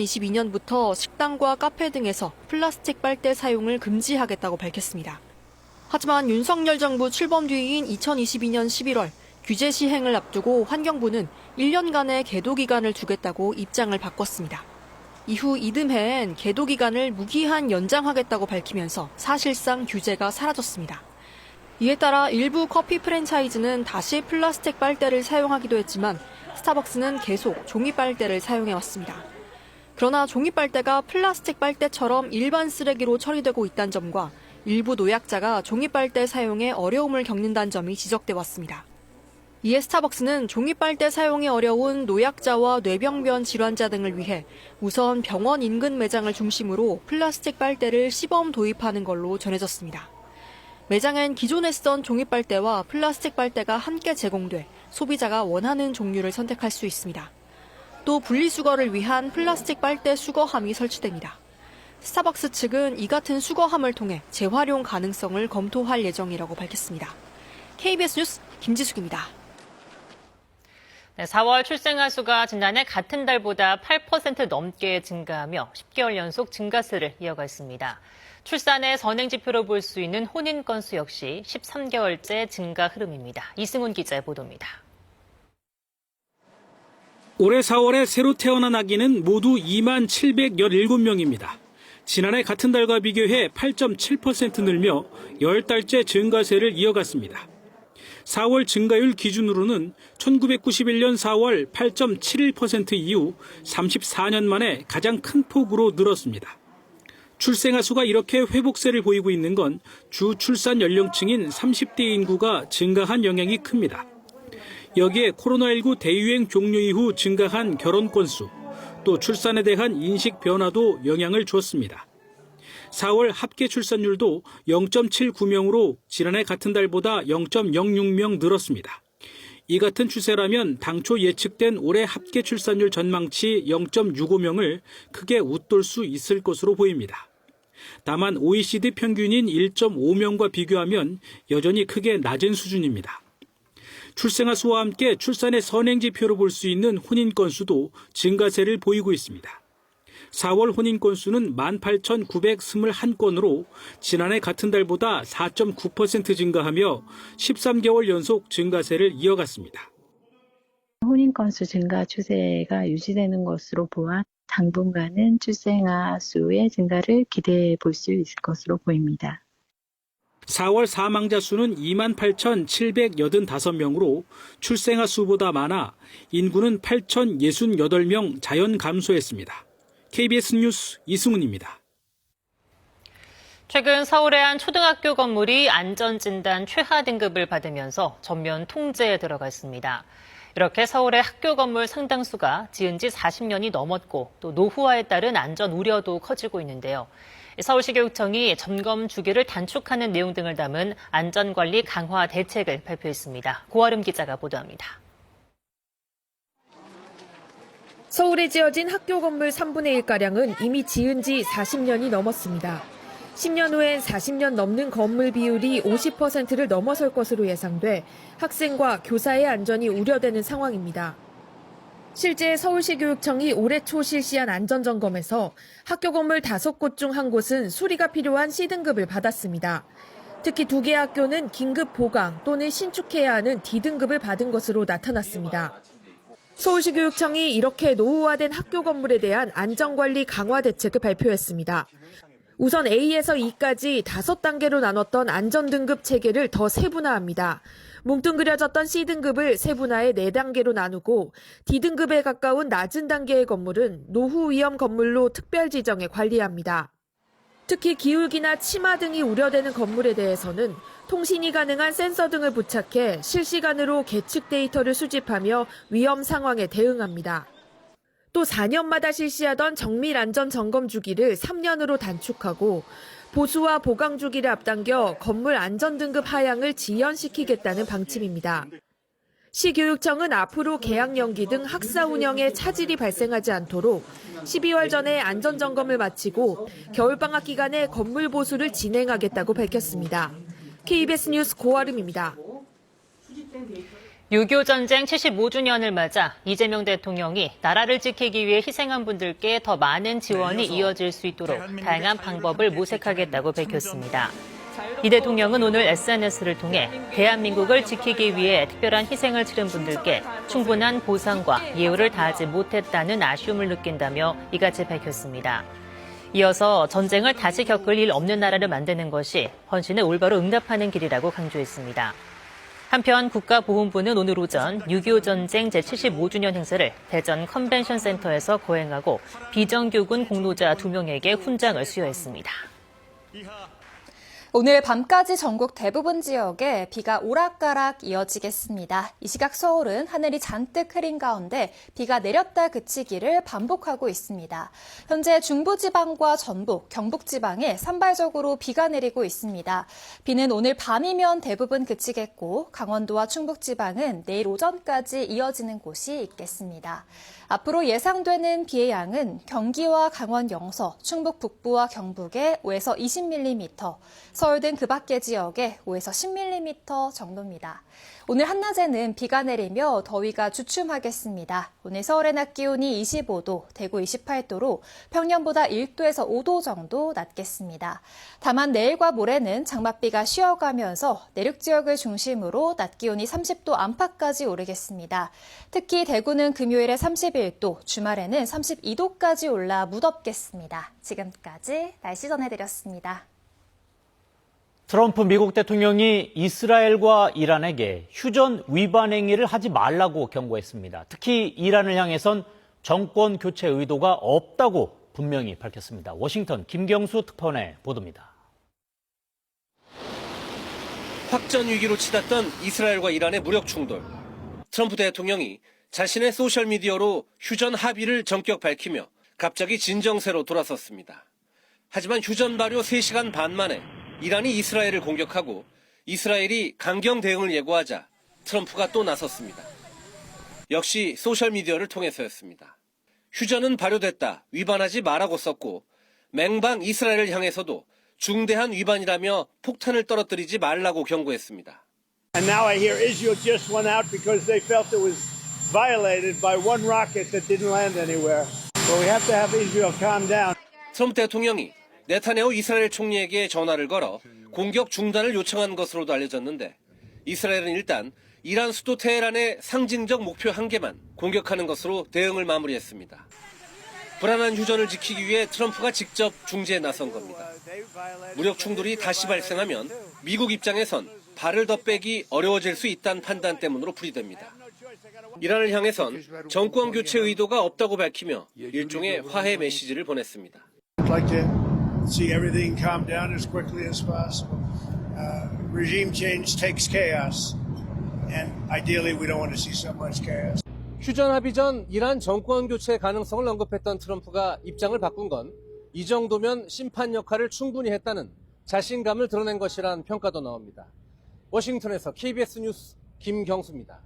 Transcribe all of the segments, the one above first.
2022년부터 식당과 카페 등에서 플라스틱 빨대 사용을 금지하겠다고 밝혔습니다. 하지만 윤석열 정부 출범 뒤인 2022년 11월 규제 시행을 앞두고 환경부는 1년간의 계도 기간을 두겠다고 입장을 바꿨습니다. 이후 이듬해엔 계도 기간을 무기한 연장하겠다고 밝히면서 사실상 규제가 사라졌습니다. 이에 따라 일부 커피 프랜차이즈는 다시 플라스틱 빨대를 사용하기도 했지만 스타벅스는 계속 종이 빨대를 사용해왔습니다. 그러나 종이 빨대가 플라스틱 빨대처럼 일반 쓰레기로 처리되고 있다는 점과 일부 노약자가 종이 빨대 사용에 어려움을 겪는다는 점이 지적돼 왔습니다. 이에 스타벅스는 종이 빨대 사용이 어려운 노약자와 뇌병변 질환자 등을 위해 우선 병원 인근 매장을 중심으로 플라스틱 빨대를 시범 도입하는 걸로 전해졌습니다. 매장엔 기존에 쓰던 종이 빨대와 플라스틱 빨대가 함께 제공돼 소비자가 원하는 종류를 선택할 수 있습니다. 또 분리수거를 위한 플라스틱 빨대 수거함이 설치됩니다. 스타벅스 측은 이 같은 수거함을 통해 재활용 가능성을 검토할 예정이라고 밝혔습니다. KBS 뉴스 김지숙입니다. 네, 4월 출생아 수가 지난해 같은 달보다 8% 넘게 증가하며 10개월 연속 증가세를 이어갔습니다. 출산의 선행지표로 볼 수 있는 혼인 건수 역시 13개월째 증가 흐름입니다. 이승훈 기자의 보도입니다. 올해 4월에 새로 태어난 아기는 모두 2만 717명입니다. 지난해 같은 달과 비교해 8.7% 늘며 10달째 증가세를 이어갔습니다. 4월 증가율 기준으로는 1991년 4월 8.71% 이후 34년 만에 가장 큰 폭으로 늘었습니다. 출생아 수가 이렇게 회복세를 보이고 있는 건 주 출산 연령층인 30대 인구가 증가한 영향이 큽니다. 여기에 코로나19 대유행 종료 이후 증가한 결혼 건수, 또 출산에 대한 인식 변화도 영향을 줬습니다. 4월 합계 출산율도 0.79명으로 지난해 같은 달보다 0.06명 늘었습니다. 이 같은 추세라면 당초 예측된 올해 합계 출산율 전망치 0.65명을 크게 웃돌 수 있을 것으로 보입니다. 다만 OECD 평균인 1.5명과 비교하면 여전히 크게 낮은 수준입니다. 출생아 수와 함께 출산의 선행지표로 볼 수 있는 혼인 건수도 증가세를 보이고 있습니다. 4월 혼인 건수는 18,921건으로 지난해 같은 달보다 4.9% 증가하며 13개월 연속 증가세를 이어갔습니다. 혼인 건수 증가 추세가 유지되는 것으로 보아 당분간은 출생아 수의 증가를 기대해 볼 수 있을 것으로 보입니다. 4월 사망자 수는 28,785명으로 출생아 수보다 많아 인구는 8,068명 자연 감소했습니다. KBS 뉴스 이승훈입니다. 최근 서울의 한 초등학교 건물이 안전진단 최하 등급을 받으면서 전면 통제에 들어갔습니다. 이렇게 서울의 학교 건물 상당수가 지은 지 40년이 넘었고 또 노후화에 따른 안전 우려도 커지고 있는데요. 서울시 교육청이 점검 주기를 단축하는 내용 등을 담은 안전관리 강화 대책을 발표했습니다. 고아름 기자가 보도합니다. 서울에 지어진 학교 건물 3분의 1가량은 이미 지은 지 40년이 넘었습니다. 10년 후엔 40년 넘는 건물 비율이 50%를 넘어설 것으로 예상돼 학생과 교사의 안전이 우려되는 상황입니다. 실제 서울시 교육청이 올해 초 실시한 안전점검에서 학교 건물 5곳 중 1곳은 수리가 필요한 C등급을 받았습니다. 특히 2개 학교는 긴급 보강 또는 신축해야 하는 D등급을 받은 것으로 나타났습니다. 서울시 교육청이 이렇게 노후화된 학교 건물에 대한 안전관리 강화 대책을 발표했습니다. 우선 A에서 E까지 5단계로 나눴던 안전등급 체계를 더 세분화합니다. 뭉뚱그려졌던 C등급을 세분화해 4단계로 나누고 D등급에 가까운 낮은 단계의 건물은 노후 위험 건물로 특별 지정해 관리합니다. 특히 기울기나 침하 등이 우려되는 건물에 대해서는 통신이 가능한 센서 등을 부착해 실시간으로 계측 데이터를 수집하며 위험 상황에 대응합니다. 또 4년마다 실시하던 정밀 안전 점검 주기를 3년으로 단축하고 보수와 보강 주기를 앞당겨 건물 안전 등급 하향을 지연시키겠다는 방침입니다. 시교육청은 앞으로 개학 연기 등 학사 운영에 차질이 발생하지 않도록 12월 전에 안전 점검을 마치고 겨울방학 기간에 건물 보수를 진행하겠다고 밝혔습니다. KBS 뉴스 고아름입니다. 6.25 전쟁 75주년을 맞아 이재명 대통령이 나라를 지키기 위해 희생한 분들께 더 많은 지원이 이어질 수 있도록 다양한 방법을 모색하겠다고 밝혔습니다. 이 대통령은 오늘 SNS를 통해 대한민국을 지키기 위해 특별한 희생을 치른 분들께 충분한 보상과 예우를 다하지 못했다는 아쉬움을 느낀다며 이같이 밝혔습니다. 이어서 전쟁을 다시 겪을 일 없는 나라를 만드는 것이 헌신에 올바로 응답하는 길이라고 강조했습니다. 한편 국가보훈부는 오늘 오전 6.25 전쟁 제75주년 행사를 대전 컨벤션 센터에서 거행하고 비정규군 공로자 2명에게 훈장을 수여했습니다. 오늘 밤까지 전국 대부분 지역에 비가 오락가락 이어지겠습니다. 이 시각 서울은 하늘이 잔뜩 흐린 가운데 비가 내렸다 그치기를 반복하고 있습니다. 현재 중부지방과 전북, 경북지방에 산발적으로 비가 내리고 있습니다. 비는 오늘 밤이면 대부분 그치겠고 강원도와 충북지방은 내일 오전까지 이어지는 곳이 있겠습니다. 앞으로 예상되는 비의 양은 경기와 강원 영서, 충북 북부와 경북에 5에서 20mm, 서울 등 그 밖의 지역에 5에서 10mm 정도입니다. 오늘 한낮에는 비가 내리며 더위가 주춤하겠습니다. 오늘 서울의 낮 기온이 25도, 대구 28도로 평년보다 1도에서 5도 정도 낮겠습니다. 다만 내일과 모레는 장맛비가 쉬어가면서 내륙 지역을 중심으로 낮 기온이 30도 안팎까지 오르겠습니다. 특히 대구는 금요일에 31도, 주말에는 32도까지 올라 무덥겠습니다. 지금까지 날씨 전해드렸습니다. 트럼프 미국 대통령이 이스라엘과 이란에게 휴전 위반 행위를 하지 말라고 경고했습니다. 특히 이란을 향해선 정권 교체 의도가 없다고 분명히 밝혔습니다. 워싱턴 김경수 특파원의 보도입니다. 확전 위기로 치닫던 이스라엘과 이란의 무력 충돌. 트럼프 대통령이 자신의 소셜미디어로 휴전 합의를 전격 밝히며 갑자기 진정세로 돌아섰습니다. 하지만 휴전 발효 3시간 반 만에 이란이 이스라엘을 공격하고 이스라엘이 강경 대응을 예고하자 트럼프가 또 나섰습니다. 역시 소셜미디어를 통해서였습니다. 휴전은 발효됐다, 위반하지 말라고 썼고 맹방 이스라엘을 향해서도 중대한 위반이라며 폭탄을 떨어뜨리지 말라고 경고했습니다. And now I hear Israel just went out because they felt it was violated by one rocket that didn't land anywhere. Well, we have to have Israel calm down. 트럼프 대통령이 네타냐후 이스라엘 총리에게 전화를 걸어 공격 중단을 요청한 것으로도 알려졌는데 이스라엘은 일단 이란 수도 테헤란의 상징적 목표 한 개만 공격하는 것으로 대응을 마무리했습니다. 불안한 휴전을 지키기 위해 트럼프가 직접 중재에 나선 겁니다. 무력 충돌이 다시 발생하면 미국 입장에선 발을 더 빼기 어려워질 수 있다는 판단 때문으로 풀이됩니다. 이란을 향해선 정권 교체 의도가 없다고 밝히며 일종의 화해 메시지를 보냈습니다. See everything calm down as quickly as possible. Regime change takes chaos, and ideally we don't want to see so much chaos. 휴전 합의 전 이란 정권 교체 가능성을 언급했던 트럼프가 입장을 바꾼 건 이 정도면 심판 역할을 충분히 했다는 자신감을 드러낸 것이란 평가도 나옵니다. 워싱턴에서 KBS 뉴스 김경수입니다.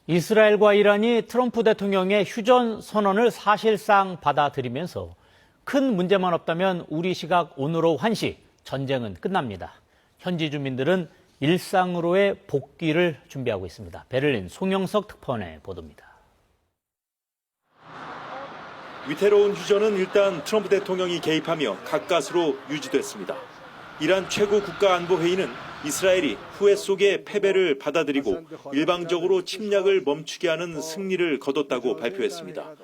이스라엘과 이란이 트럼프 대통령의 휴전 선언을 사실상 받아들이면서 큰 문제만 없다면 우리 시각 오늘 오후 1시 전쟁은 끝납니다. 현지 주민들은 일상으로의 복귀를 준비하고 있습니다. 베를린 송영석 특파원의 보도입니다. 위태로운 휴전은 일단 트럼프 대통령이 개입하며 가까스로 유지됐습니다. 이란 최고 국가안보회의는 이스라엘이 후회 속에 패배를 받아들이고 일방적으로 침략을 멈추게 하는 승리를 거뒀다고 발표했습니다.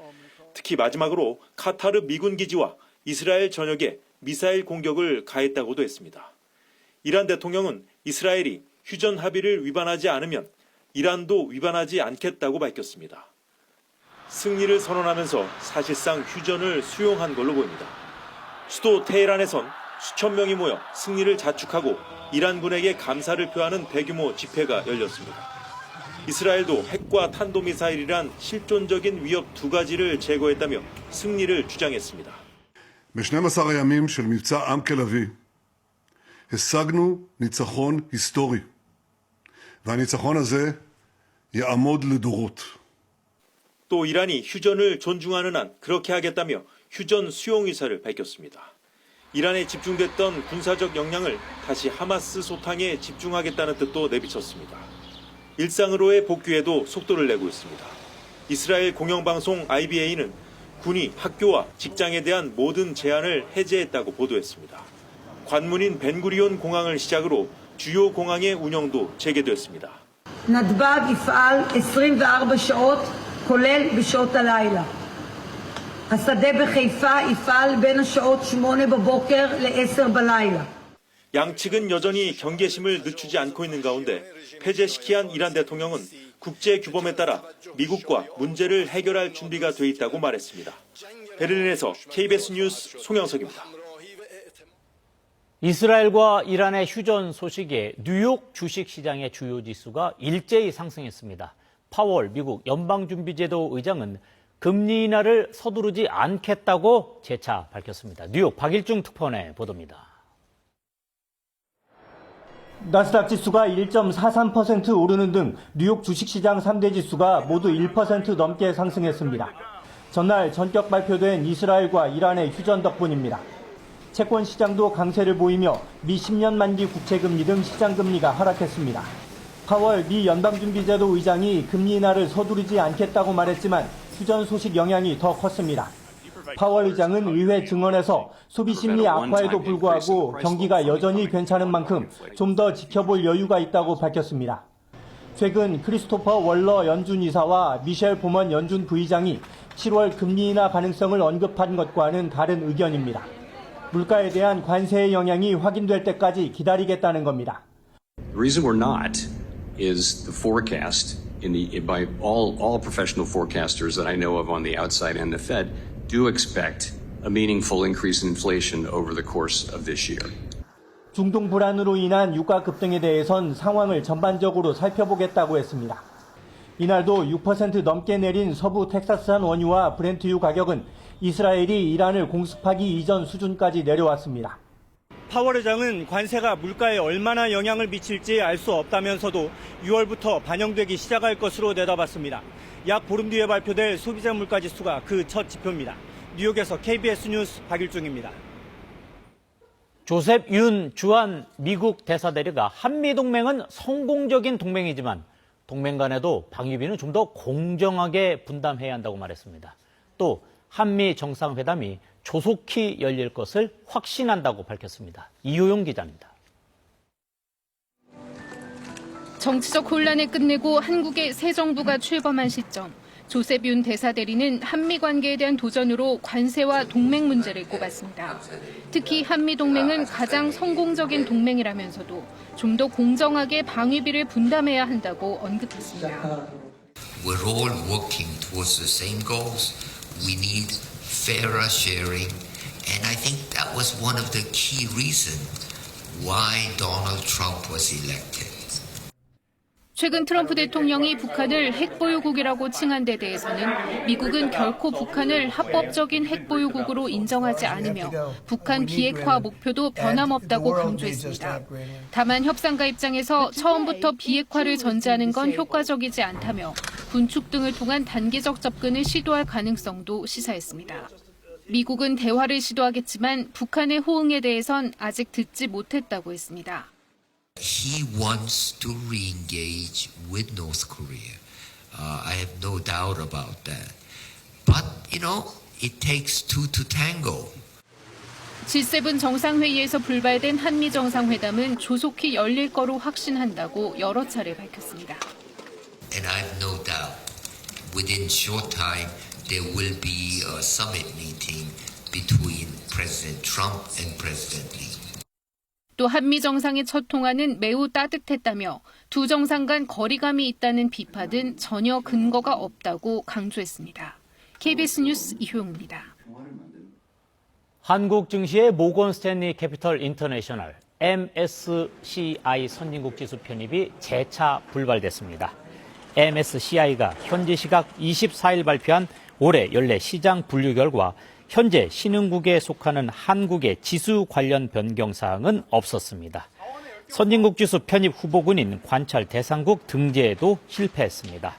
특히 마지막으로 카타르 미군 기지와 이스라엘 전역에 미사일 공격을 가했다고도 했습니다. 이란 대통령은 이스라엘이 휴전 합의를 위반하지 않으면 이란도 위반하지 않겠다고 밝혔습니다. 승리를 선언하면서 사실상 휴전을 수용한 걸로 보입니다. 수도 테헤란에선 수천 명이 모여 승리를 자축하고 이란군에게 감사를 표하는 대규모 집회가 열렸습니다. 이스라엘도 핵과 탄도미사일이란 실존적인 위협 2가지를 제거했다며 승리를 주장했습니다. ב-12 הימים של מבצע עם כלבי השגנו ניצחון היסטורי והניצחון הזה יעמוד לדורות. 또 이란이 휴전을 존중하는 한 그렇게 하겠다며 휴전 수용 의사를 밝혔습니다. 이란에 집중됐던 군사적 역량을 다시 하마스 소탕에 집중하겠다는 뜻도 내비쳤습니다. 일상으로의 복귀에도 속도를 내고 있습니다. 이스라엘 공영방송 IBA는 군이 학교와 직장에 대한 모든 제한을 해제했다고 보도했습니다. 관문인 벤구리온 공항을 시작으로 주요 공항의 운영도 재개됐습니다. נתב"ג יפעל 24 שעות, כולל בשעות הלילה. השדה בחיפה יפעל בין השעות 8 בבוקר ל-10 בלילה. 양측은 여전히 경계심을 늦추지 않고 있는 가운데 폐쇄시키한 이란 대통령은 국제 규범에 따라 미국과 문제를 해결할 준비가 돼 있다고 말했습니다. 베를린에서 KBS 뉴스 송영석입니다. 이스라엘과 이란의 휴전 소식에 뉴욕 주식시장의 주요 지수가 일제히 상승했습니다. 파월 미국 연방준비제도 의장은 금리 인하를 서두르지 않겠다고 재차 밝혔습니다. 뉴욕 박일중 특파원의 보도입니다. 나스닥 지수가 1.43% 오르는 등 뉴욕 주식시장 3대 지수가 모두 1% 넘게 상승했습니다. 전날 전격 발표된 이스라엘과 이란의 휴전 덕분입니다. 채권 시장도 강세를 보이며 미 10년 만기 국채금리 등 시장금리가 하락했습니다. 파월 미 연방준비제도 의장이 금리 인하를 서두르지 않겠다고 말했지만 휴전 소식 영향이 더 컸습니다. 파월 의장은 의회 증언에서 소비심리 악화에도 불구하고 경기가 여전히 괜찮은 만큼 좀 더 지켜볼 여유가 있다고 밝혔습니다. 최근 크리스토퍼 월러 연준 이사와 미셸 보먼 연준 부의장이 7월 금리 인하 가능성을 언급한 것과는 다른 의견입니다. 물가에 대한 관세의 영향이 확인될 때까지 기다리겠다는 겁니다. The reason we're not is the forecast by all professional forecasters that I know of on the outside and the Fed do expect a meaningful increase in inflation over the course of this year. 중동 불안으로 인한 유가 급등에 대해선 상황을 전반적으로 살펴보겠다고 했습니다. 이날도 6% 넘게 내린 서부 텍사스산 원유와 브렌트유 가격은 이스라엘이 이란을 공습하기 이전 수준까지 내려왔습니다. 파월 의장은 관세가 물가에 얼마나 영향을 미칠지 알 수 없다면서도 6월부터 반영되기 시작할 것으로 내다봤습니다. 약 보름 뒤에 발표될 소비자 물가 지수가 그 첫 지표입니다. 뉴욕에서 KBS 뉴스 박일중입니다. 조셉 윤 주한 미국 대사대리가 한미동맹은 성공적인 동맹이지만 동맹 간에도 방위비는 좀 더 공정하게 분담해야 한다고 말했습니다. 또 한미 정상회담이 조속히 열릴 것을 확신한다고 밝혔습니다. 이효용 기자입니다. 정치적 혼란을 끝내고 한국의 새 정부가 출범한 시점, 조셉 윤 대사대리는 한미 관계에 대한 도전으로 관세와 동맹 문제를 꼽았습니다. 특히 한미 동맹은 가장 성공적인 동맹이라면서도 좀 더 공정하게 방위비를 분담해야 한다고 언급했습니다. We're all working towards the same goals. We need fairer sharing, and I think that was one of the key reasons why Donald Trump was elected. 최근 트럼프 대통령이 북한을 핵보유국이라고 칭한 데 대해서는 미국은 결코 북한을 합법적인 핵보유국으로 인정하지 않으며 북한 비핵화 목표도 변함없다고 강조했습니다. 다만 협상가 입장에서 처음부터 비핵화를 전제하는 건 효과적이지 않다며 군축 등을 통한 단계적 접근을 시도할 가능성도 시사했습니다. 미국은 대화를 시도하겠지만 북한의 호응에 대해선 아직 듣지 못했다고 했습니다. He wants to re-engage with North Korea. I have no doubt about that. But, it takes two to tango. G7 정상회의에서 불발된 한미 정상회담은 조속히 열릴 거로 확신한다고 여러 차례 밝혔습니다. And I have no doubt within short time there will be a summit meeting between President Trump and President Lee. 또 한미 정상의 첫 통화는 매우 따뜻했다며 두 정상 간 거리감이 있다는 비판은 전혀 근거가 없다고 강조했습니다. KBS 뉴스 이효영입니다. 한국 증시의 모건 스탠리 캐피털 인터내셔널 MSCI 선진국 지수 편입이 재차 불발됐습니다. MSCI가 현지 시각 24일 발표한 올해 연례 시장 분류 결과 현재 신흥국에 속하는 한국의 지수 관련 변경 사항은 없었습니다. 선진국 지수 편입 후보군인 관찰 대상국 등재에도 실패했습니다.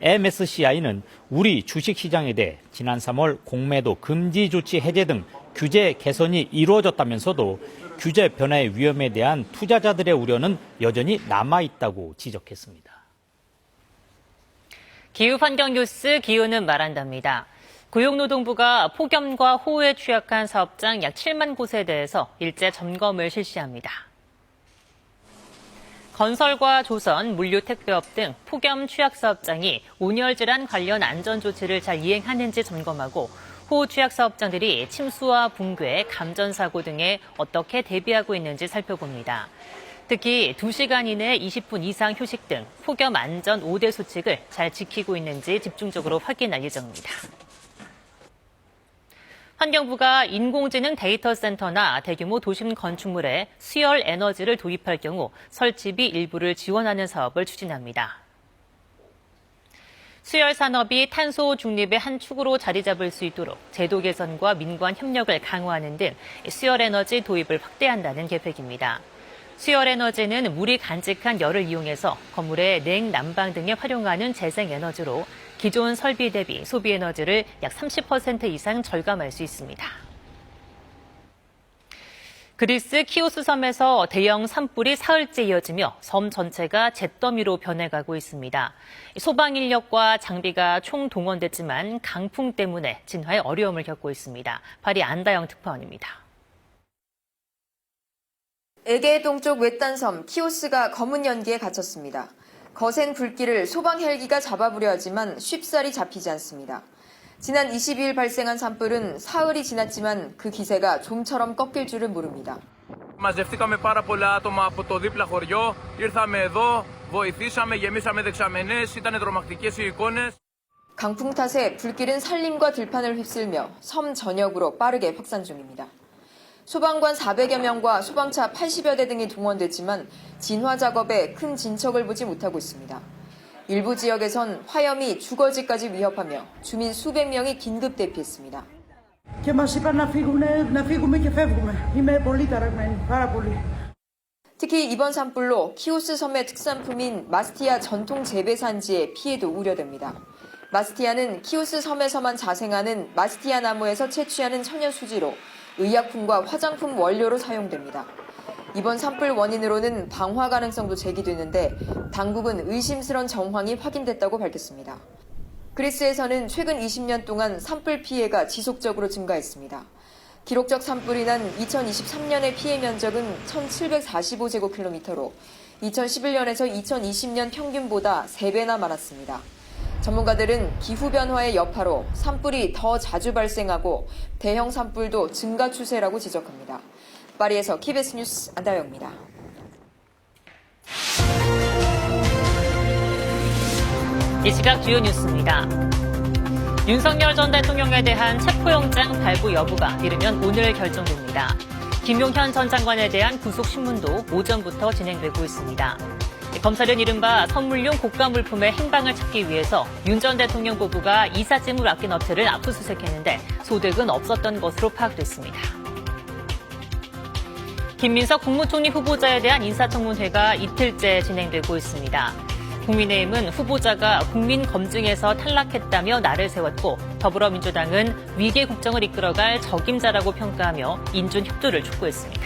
MSCI는 우리 주식시장에 대해 지난 3월 공매도 금지 조치 해제 등 규제 개선이 이루어졌다면서도 규제 변화의 위험에 대한 투자자들의 우려는 여전히 남아있다고 지적했습니다. 기후환경 뉴스 기후는 말한답니다. 고용노동부가 폭염과 호우에 취약한 사업장 약 7만 곳에 대해서 일제 점검을 실시합니다. 건설과 조선, 물류택배업 등 폭염 취약 사업장이 온열 질환 관련 안전조치를 잘 이행하는지 점검하고 호우 취약 사업장들이 침수와 붕괴, 감전사고 등에 어떻게 대비하고 있는지 살펴봅니다. 특히 2시간 이내 20분 이상 휴식 등 폭염 안전 5대 수칙을 잘 지키고 있는지 집중적으로 확인할 예정입니다. 환경부가 인공지능 데이터 센터나 대규모 도심 건축물에 수열 에너지를 도입할 경우 설치비 일부를 지원하는 사업을 추진합니다. 수열 산업이 탄소 중립의 한 축으로 자리 잡을 수 있도록 제도 개선과 민관 협력을 강화하는 등 수열 에너지 도입을 확대한다는 계획입니다. 수열 에너지는 물이 간직한 열을 이용해서 건물의 냉, 난방 등에 활용하는 재생 에너지로 기존 설비 대비 소비 에너지를 약 30% 이상 절감할 수 있습니다. 그리스 키오스 섬에서 대형 산불이 사흘째 이어지며 섬 전체가 잿더미로 변해가고 있습니다. 소방 인력과 장비가 총동원됐지만 강풍 때문에 진화에 어려움을 겪고 있습니다. 파리 안다영 특파원입니다. 에게해 동쪽 외딴 섬 키오스가 검은 연기에 갇혔습니다. 거센 불길을 소방 헬기가 잡아보려 하지만 쉽사리 잡히지 않습니다. 지난 22일 발생한 산불은 사흘이 지났지만 그 기세가 좀처럼 꺾일 줄은 모릅니다. Μαζευτήκαμε πάρα πολλά άτομα από το δίπλα χωριό, ήρθαμε εδώ, βοηθήσαμε, γεμίσαμε δεξαμενές, ήταν τρομακτικές οι εικόνες. 강풍 탓에 불길은 산림과 들판을 휩쓸며 섬 전역으로 빠르게 확산 중입니다. 소방관 400여 명과 소방차 80여 대 등이 동원됐지만 진화 작업에 큰 진척을 보지 못하고 있습니다. 일부 지역에선 화염이 주거지까지 위협하며 주민 수백 명이 긴급 대피했습니다. Και μας είπαν να φύγουμε και φεύγουμε. Είμαι πολύ ταραγμένη, πάρα πολύ. 특히 이번 산불로 키오스 섬의 특산품인 마스티아 전통 재배 산지의 피해도 우려됩니다. 마스티아는 키오스 섬에서만 자생하는 마스티아 나무에서 채취하는 천연 수지로 의약품과 화장품 원료로 사용됩니다. 이번 산불 원인으로는 방화 가능성도 제기되는데 당국은 의심스런 정황이 확인됐다고 밝혔습니다. 그리스에서는 최근 20년 동안 산불 피해가 지속적으로 증가했습니다. 기록적 산불이 난 2023년의 피해 면적은 1,745제곱킬로미터로 2011년에서 2020년 평균보다 3배나 많았습니다. 전문가들은 기후변화의 여파로 산불이 더 자주 발생하고 대형 산불도 증가 추세라고 지적합니다. 파리에서 KBS 뉴스 안다영입니다. 이 시각 주요 뉴스입니다. 윤석열 전 대통령에 대한 체포영장 발부 여부가 이르면 오늘 결정됩니다. 김용현 전 장관에 대한 구속신문도 오전부터 진행되고 있습니다. 검찰은 이른바 선물용 고가 물품의 행방을 찾기 위해서 윤 전 대통령 부부가 이삿짐을 맡긴 업체를 압수수색했는데 소득은 없었던 것으로 파악됐습니다. 김민석 국무총리 후보자에 대한 인사청문회가 이틀째 진행되고 있습니다. 국민의힘은 후보자가 국민검증에서 탈락했다며 날을 세웠고 더불어민주당은 위계 국정을 이끌어갈 적임자라고 평가하며 인준 협조를 촉구했습니다.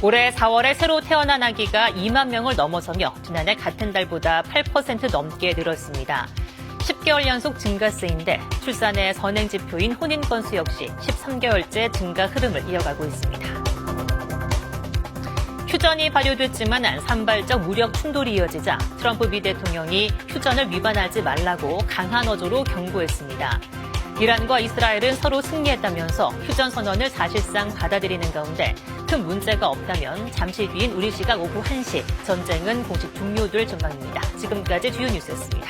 올해 4월에 새로 태어난 아기가 2만 명을 넘어서며 지난해 같은 달보다 8% 넘게 늘었습니다. 10개월 연속 증가세인데 출산의 선행지표인 혼인 건수 역시 13개월째 증가 흐름을 이어가고 있습니다. 휴전이 발효됐지만 산발적 무력 충돌이 이어지자 트럼프 미 대통령이 휴전을 위반하지 말라고 강한 어조로 경고했습니다. 이란과 이스라엘은 서로 승리했다면서 휴전 선언을 사실상 받아들이는 가운데 큰 문제가 없다면 잠시 뒤인 우리 시각 오후 1시 전쟁은 공식 종료될 전망입니다. 지금까지 주요 뉴스였습니다.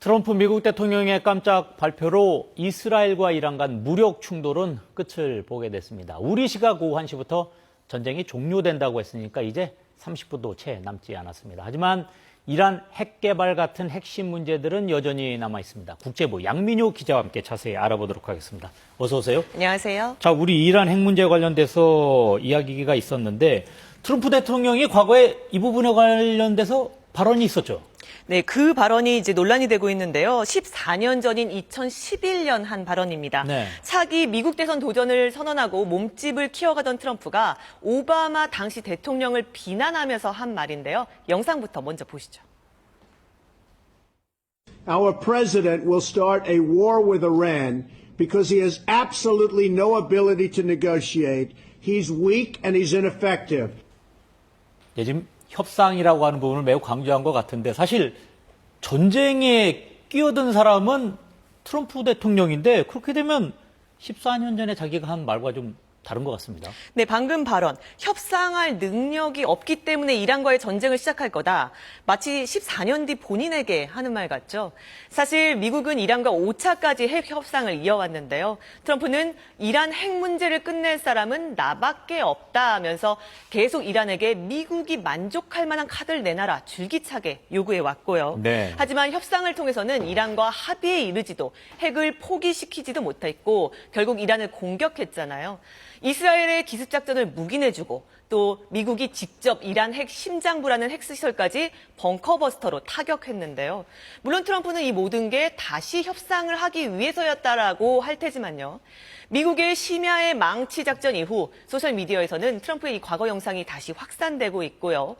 트럼프 미국 대통령의 깜짝 발표로 이스라엘과 이란 간 무력 충돌은 끝을 보게 됐습니다. 우리 시각 오후 1시부터 전쟁이 종료된다고 했으니까 이제 30분도 채 남지 않았습니다. 하지만 이란 핵 개발 같은 핵심 문제들은 여전히 남아 있습니다. 국제부 양민효 기자와 함께 자세히 알아보도록 하겠습니다. 어서 오세요. 안녕하세요. 자, 우리 이란 핵 문제 관련돼서 이야기가 있었는데 트럼프 대통령이 과거에 이 부분에 관련돼서 발언이 있었죠. 네, 그 발언이 이제 논란이 되고 있는데요. 14년 전인 2011년 한 발언입니다. 네. 차기 미국 대선 도전을 선언하고 몸집을 키워가던 트럼프가 오바마 당시 대통령을 비난하면서 한 말인데요. 영상부터 먼저 보시죠. Our president will start a war with Iran because he has absolutely no ability to negotiate. He's weak and he's ineffective. 예, 지금 협상이라고 하는 부분을 매우 강조한 것 같은데 사실 전쟁에 끼어든 사람은 트럼프 대통령인데 그렇게 되면 14년 전에 자기가 한 말과 좀 다른 것 같습니다. 네, 방금 발언. 협상할 능력이 없기 때문에 이란과의 전쟁을 시작할 거다. 마치 14년 뒤 본인에게 하는 말 같죠. 사실 미국은 이란과 5차까지 핵 협상을 이어왔는데요. 트럼프는 이란 핵 문제를 끝낼 사람은 나밖에 없다 하면서 계속 이란에게 미국이 만족할 만한 카드를 내놔라 줄기차게 요구해 왔고요. 네. 하지만 협상을 통해서는 이란과 합의에 이르지도 핵을 포기시키지도 못했고 결국 이란을 공격했잖아요. 이스라엘의 기습작전을 묵인해주고 또 미국이 직접 이란 핵 심장부라는 핵시설까지 벙커버스터로 타격했는데요. 물론 트럼프는 이 모든 게 다시 협상을 하기 위해서였다라고 할 테지만요. 미국의 심야의 망치 작전 이후 소셜미디어에서는 트럼프의 이 과거 영상이 다시 확산되고 있고요.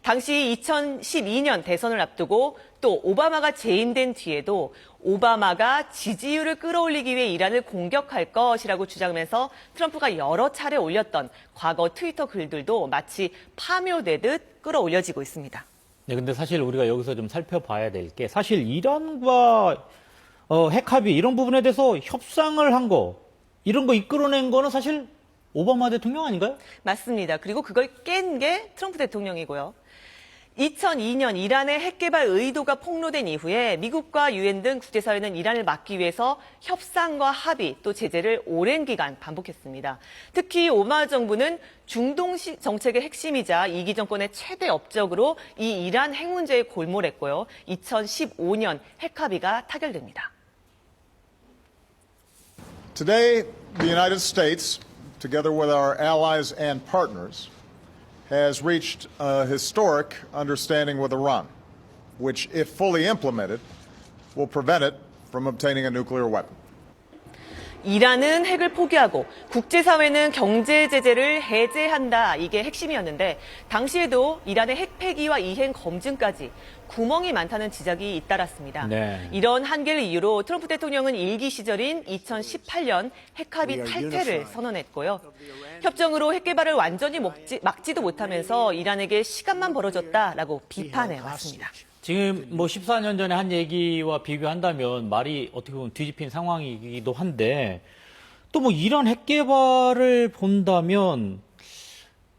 당시 2012년 대선을 앞두고 또 오바마가 재임된 뒤에도 오바마가 지지율을 끌어올리기 위해 이란을 공격할 것이라고 주장하면서 트럼프가 여러 차례 올렸던 과거 트위터 글들도 마치 파묘되듯 끌어올려지고 있습니다. 네, 근데 사실 우리가 여기서 좀 살펴봐야 될 게 사실 이란과 핵 합의 이런 부분에 대해서 협상을 한 거, 이런 거 이끌어낸 거는 사실 오바마 대통령 아닌가요? 맞습니다. 그리고 그걸 깬 게 트럼프 대통령이고요. 2002년 이란의 핵개발 의도가 폭로된 이후에 미국과 유엔 등 국제사회는 이란을 막기 위해서 협상과 합의 또 제재를 오랜 기간 반복했습니다. 특히 오바마 정부는 중동 정책의 핵심이자 2기 정권의 최대 업적으로 이 이란 핵 문제에 골몰했고요. 2015년 핵 합의가 타결됩니다. Today, the United States, together with our allies and partners, has reached a historic understanding with Iran, which, if fully implemented, will prevent it from obtaining a nuclear weapon. 이란은 핵을 포기하고 국제사회는 경제 제재를 해제한다. 이게 핵심이었는데 당시에도 이란의 핵 폐기와 이행 검증까지 구멍이 많다는 지적이 잇따랐습니다. 네. 이런 한계를 이유로 트럼프 대통령은 일기 시절인 2018년 핵합의 탈퇴를 선언했고요. 협정으로 핵 개발을 완전히 막지도 못하면서 이란에게 시간만 벌어졌다라고 비판해 왔습니다. 지금 뭐 14년 전에 한 얘기와 비교한다면 말이 어떻게 보면 뒤집힌 상황이기도 한데 또 뭐 이란 핵 개발을 본다면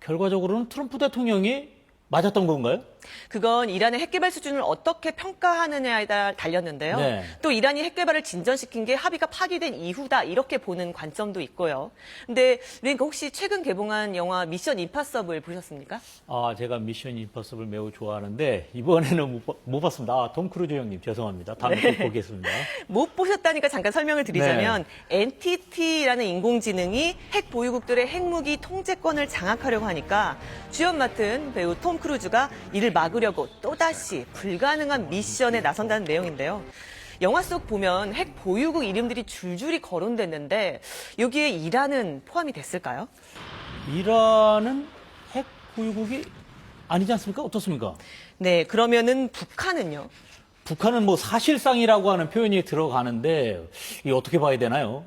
결과적으로는 트럼프 대통령이 맞았던 건가요? 그건 이란의 핵 개발 수준을 어떻게 평가하느냐에 따라 달렸는데요. 네. 또 이란이 핵 개발을 진전시킨 게 합의가 파기된 이후다 이렇게 보는 관점도 있고요. 근데 링크 혹시 최근 개봉한 영화 미션 임파서블 보셨습니까? 아, 제가 미션 임파서블 매우 좋아하는데 이번에는 못 봤습니다. 아, 톰 크루즈 형님 죄송합니다. 다음에 네. 꼭 보겠습니다. 못 보셨다니까 잠깐 설명을 드리자면 NTT라는 인공지능이 핵 보유국들의 핵무기 통제권을 장악하려고 하니까 주연 맡은 배우 톰 크루즈가 이를 막으려고 또다시 불가능한 미션에 나선다는 내용인데요. 영화 속 보면 핵 보유국 이름들이 줄줄이 거론됐는데 여기에 이란은 포함이 됐을까요? 이란은 핵 보유국이 아니지 않습니까? 어떻습니까? 네, 그러면은 북한은요? 북한은 뭐 사실상이라고 하는 표현이 들어가는데 이게 어떻게 봐야 되나요?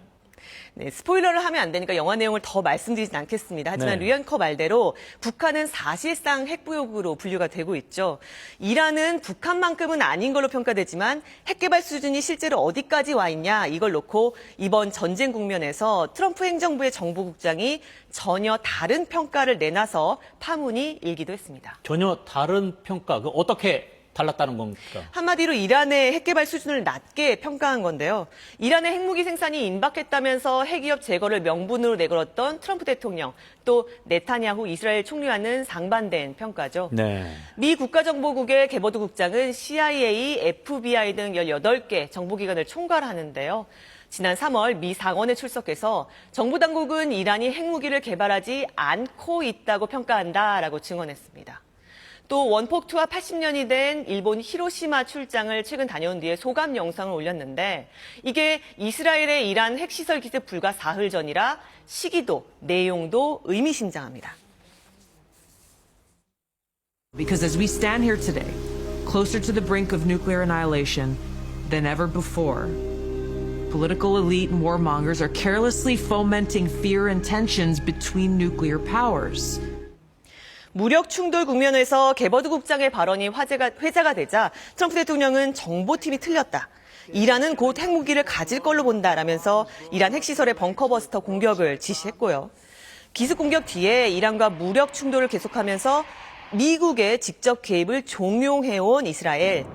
네, 스포일러를 하면 안 되니까 영화 내용을 더 말씀드리진 않겠습니다. 하지만 네. 류연커 말대로 북한은 사실상 핵보유국으로 분류가 되고 있죠. 이란은 북한만큼은 아닌 걸로 평가되지만 핵개발 수준이 실제로 어디까지 와 있냐 이걸 놓고 이번 전쟁 국면에서 트럼프 행정부의 정보국장이 전혀 다른 평가를 내놔서 파문이 일기도 했습니다. 전혀 다른 평가, 그 어떻게 달랐다는 겁니까? 한마디로 이란의 핵개발 수준을 낮게 평가한 건데요. 이란의 핵무기 생산이 임박했다면서 핵위협 제거를 명분으로 내걸었던 트럼프 대통령, 또 네타냐후 이스라엘 총리와는 상반된 평가죠. 네. 미 국가정보국의 게버드 국장은 CIA, FBI 등 18개 정보기관을 총괄하는데요. 지난 3월 미 상원에 출석해서 정부 당국은 이란이 핵무기를 개발하지 않고 있다고 평가한다라고 증언했습니다. 또 원폭 투하 80년이 된 일본 히로시마 출장을 최근 다녀온 뒤에 소감 영상을 올렸는데 이게 이스라엘의 이란 핵시설 기습 불과 사흘 전이라 시기도 내용도 의미심장합니다. Because as we stand here today, closer to the brink of nuclear annihilation than ever before, political elite and warmongers are carelessly fomenting fear and tensions between nuclear powers. 무력 충돌 국면에서 게버드 국장의 발언이 회자가 되자 트럼프 대통령은 정보팀이 틀렸다. 이란은 곧 핵무기를 가질 걸로 본다라면서 이란 핵시설의 벙커버스터 공격을 지시했고요. 기습 공격 뒤에 이란과 무력 충돌을 계속하면서 미국의 직접 개입을 종용해온 이스라엘.